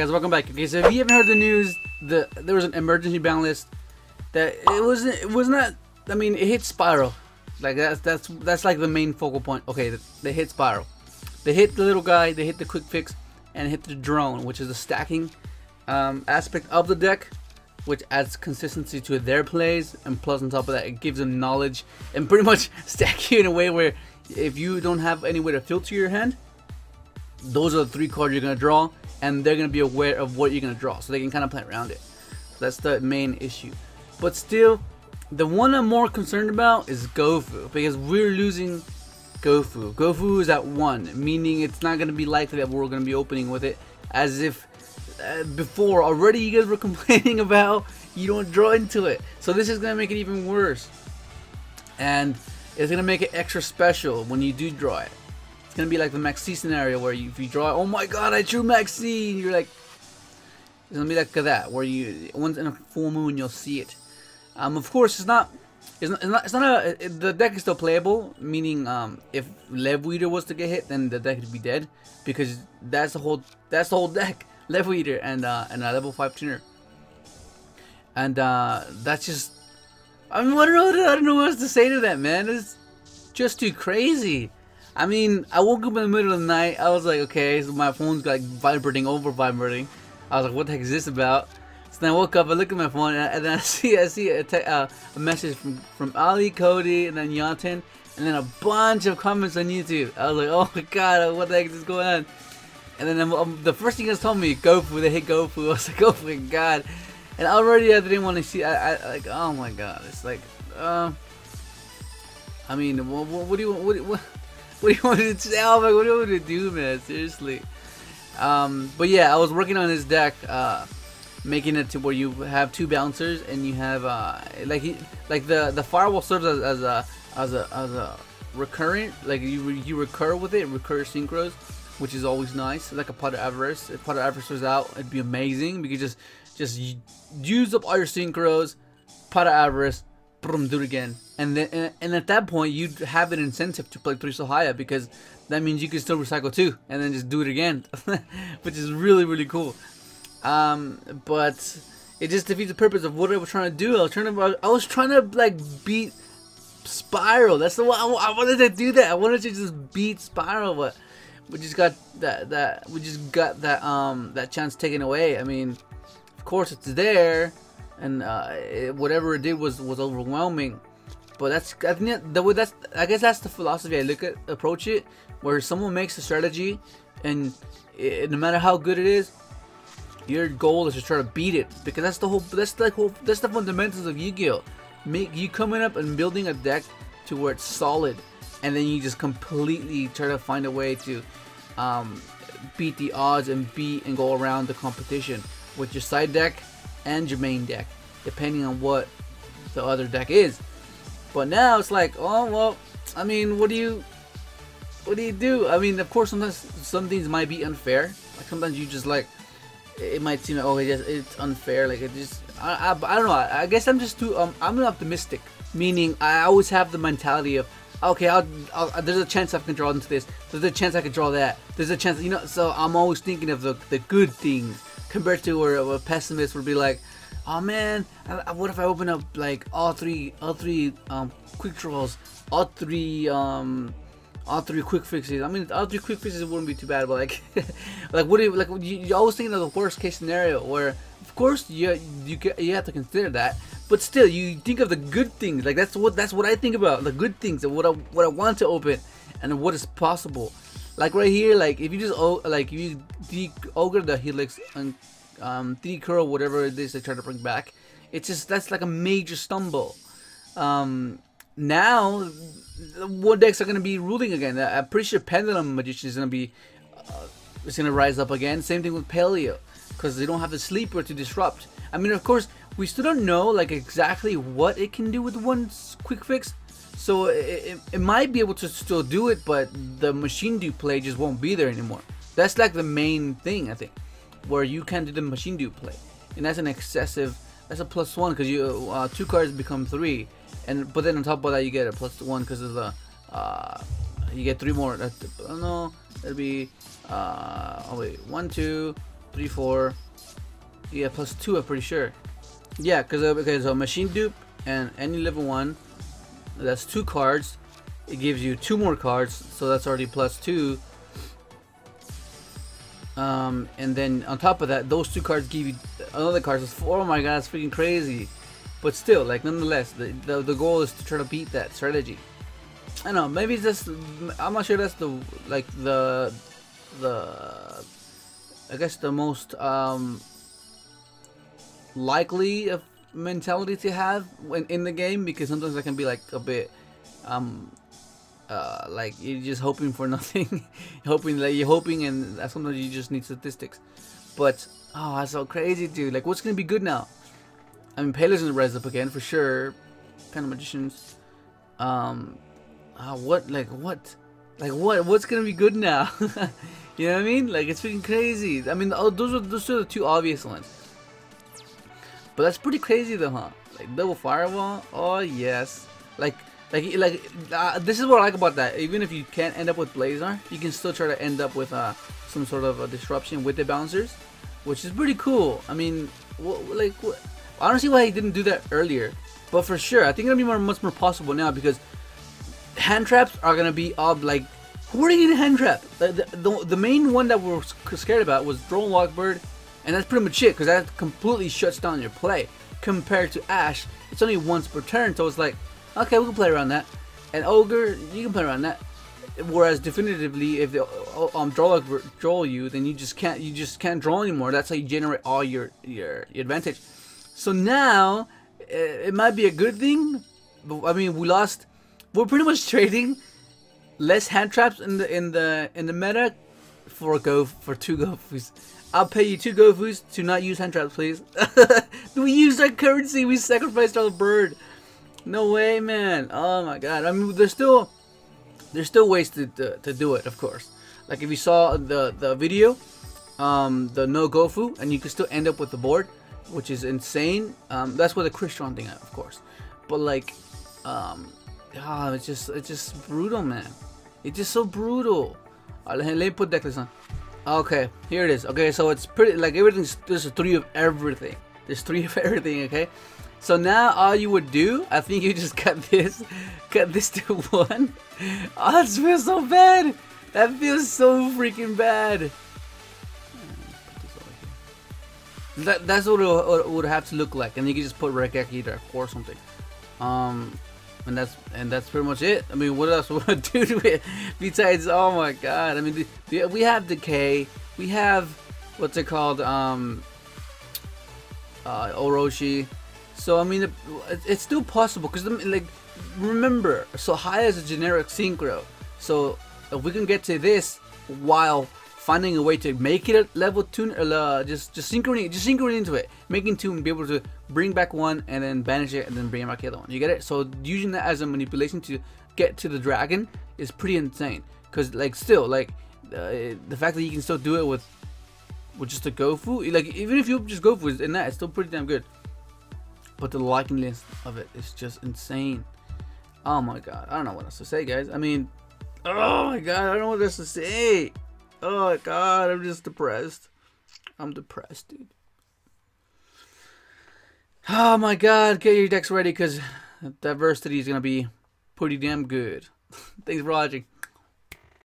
guys, welcome back. Okay, so if you haven't heard the news, there was an emergency ban list that it was not. I mean, it hit Spiral. Like that's like the main focal point. Okay, they hit Spiral. They hit the little guy. They hit the quick fix, and hit the drone, which is the stacking aspect of the deck, which adds consistency to their plays, and plus on top of that, it gives them knowledge and pretty much stack you in a way where if you don't have any way to filter your hand, those are the 3 cards you're gonna draw, and they're gonna be aware of what you're gonna draw, so they can kind of play around it. So that's the main issue. But still, the one I'm more concerned about is Gofu, because we're losing Gofu. Gofu is at 1, meaning it's not gonna be likely that we're gonna be opening with it, as if before already you guys were complaining about you don't draw into it. So this is gonna make it even worse, and it's gonna make it extra special when you do draw it. It's gonna be like the Maxi scenario where if you draw, oh my god, I drew Maxi, you're like, it's gonna be like that, where you once in a full moon you'll see it. Of course, the deck is still playable, meaning if Lev Eater was to get hit, then the deck would be dead, because that's the whole deck, Lev Eater and a level 5 tuner, and that's just, I mean, I don't know what else to say to that, man. It's just too crazy. I mean, I woke up in the middle of the night. I was like, okay, so my phone's like vibrating, over vibrating. I was like, what the heck is this about? So then I woke up, I look at my phone, and then I see a message from Ali, Cody, and then Yantin, and then a bunch of comments on YouTube. I was like, oh my god, what the heck is going on? And then the first thing you guys told me, Gofu, they hit Gofu. I was like, oh my god. And already I didn't want to see, I like, oh my god. It's like, I mean, what do you want to tell? Like, what do you want to do, man? Seriously. But yeah, I was working on this deck, making it to where you have 2 bouncers, and you have like the firewall serves as a recurrent, like you recur with it, recur synchros, which is always nice. Like a pot of avarice. If pot of avarice was out, it'd be amazing. Because just use up all your synchros, pot of avarice, boom, do it again, and then and at that point you'd have an incentive to play 3 Sahaya, because that means you can still recycle 2 and then just do it again, which is really cool. But it just defeats the purpose of what I was trying to do. I was trying to like beat Spiral. That's the one I wanted to do. That I wanted to just beat Spiral, but we just got that chance taken away. I mean, of course it's there, and whatever it did was overwhelming. But I guess that's the philosophy I approach it, where someone makes a strategy, and no matter how good it is, your goal is to try to beat it, because that's the fundamentals of Yu-Gi-Oh. You coming up and building a deck to where it's solid, and then you just completely try to find a way to beat the odds and go around the competition with your side deck and your main deck, depending on what the other deck is. But now it's like, oh well, I mean, what do you do? I mean, of course, sometimes some things might be unfair. Like sometimes you just like, it might seem like, oh, it's unfair. Like it just, I don't know. I guess I'm just too I'm an optimistic, meaning I always have the mentality of, okay, there's a chance I can draw into this. There's a chance I can draw that. There's a chance, you know. So I'm always thinking of the good things, compared to where a pessimist would be like, oh man, what if I open up like all three quick draws, all three quick fixes. I mean, all 3 quick fixes wouldn't be too bad, but like, like what if, like you're always thinking of the worst case scenario, where of course you have to consider that, but still you think of the good things. Like that's what I think about, the good things, and what I want to open, and what is possible. Like right here, like if you just if you ogre the helix and 3 curl, whatever it is they try to bring back, it's just, that's like a major stumble. Now what decks are going to be ruling again? I'm pretty sure Pendulum Magician is going to be it's going to rise up again. Same thing with Paleo, because they don't have the sleeper to disrupt. I mean, of course, we still don't know like exactly what it can do with one quick fix, so it might be able to still do it, but the machine do play just won't be there anymore. That's like the main thing, I think, where you can't do the machine do play, and that's an excessive. That's a +1, because you 2 cards become 3, but then on top of that you get a +1 because of the you get 3 more. No, that'd be oh wait, 1, 2, 3, 4. Yeah, plus 2, I'm pretty sure. Yeah, because a machine dupe and any level 1, that's 2 cards. It gives you 2 more cards, so that's already plus 2. And then on top of that, those 2 cards give you another card. That's 4. Oh my god, that's freaking crazy. But still, like, nonetheless, the goal is to try to beat that strategy. I don't know, maybe it's just, I'm not sure that's the I guess the most likely of mentality to have when in the game, because sometimes that can be like a bit like you're just hoping for nothing. You're hoping and sometimes you just need statistics. But oh, that's so crazy, dude. Like, what's gonna be good now? I mean, Pele's gonna rise up again for sure. Kind of magicians. What's gonna be good now? You know what I mean? Like, it's freaking crazy. I mean, those are the 2 obvious ones. But that's pretty crazy though, huh? Like, double fireball. Oh yes. Like this is what I like about that. Even if you can't end up with Blazar, you can still try to end up with some sort of a disruption with the bouncers, which is pretty cool. I mean, I don't see why he didn't do that earlier, but for sure, I think it'll be much more possible now, because hand traps are gonna be like, who are you gonna hand trap? The main one that we're scared about was Drone Lockbird, and that's pretty much it, because that completely shuts down your play. Compared to Ash, it's only once per turn, so it's like, okay, we can play around that. And Ogre, you can play around that. Whereas definitively, if the Draw Lockbird draw you, then you just can't draw anymore. That's how you generate all your advantage. So now it might be a good thing. But, I mean, we're pretty much trading less hand traps in the meta for 2 gofus. I'll pay you 2 gofus to not use hand traps, please. We used our currency. We sacrificed our bird. No way, man. Oh my god. I mean, there's still ways to do it, of course. Like, if you saw the video, the no gofu, and you can still end up with the board, which is insane. That's with the cryston thing, of course. But like, it's just brutal, man. It's just so brutal. Let me put decklist on. Okay, here it is. Okay, so it's pretty, like, there's 3 of everything. There's 3 of everything, okay? So now all you would do, I think you just cut this to 1. Oh, that feels so bad. That feels so freaking bad. That's what it would have to look like, and you can just put Regek either or something. And that's pretty much it. I mean, what else would I do to it besides? Oh my god! I mean, we have decay. We have what's it called? Orochi. So I mean, it's still possible, because like, remember, so high as a generic synchro. So if we can get to this while finding a way to make it a level 2, just synchrony into it, making 2 and be able to bring back 1 and then banish it and then bring back the other one. You get it? So using that as a manipulation to get to the dragon is pretty insane. Because like, still, like, the fact that you can still do it with just a gofu, like, even if you just gofu in that, it's still pretty damn good. But the likeliness of it is just insane. Oh my god, I don't know what else to say, guys. I mean, oh my god, I don't know what else to say. Oh my god, I'm just depressed. I'm depressed, dude. Oh my god, get your decks ready, because diversity is gonna be pretty damn good. Thanks for watching.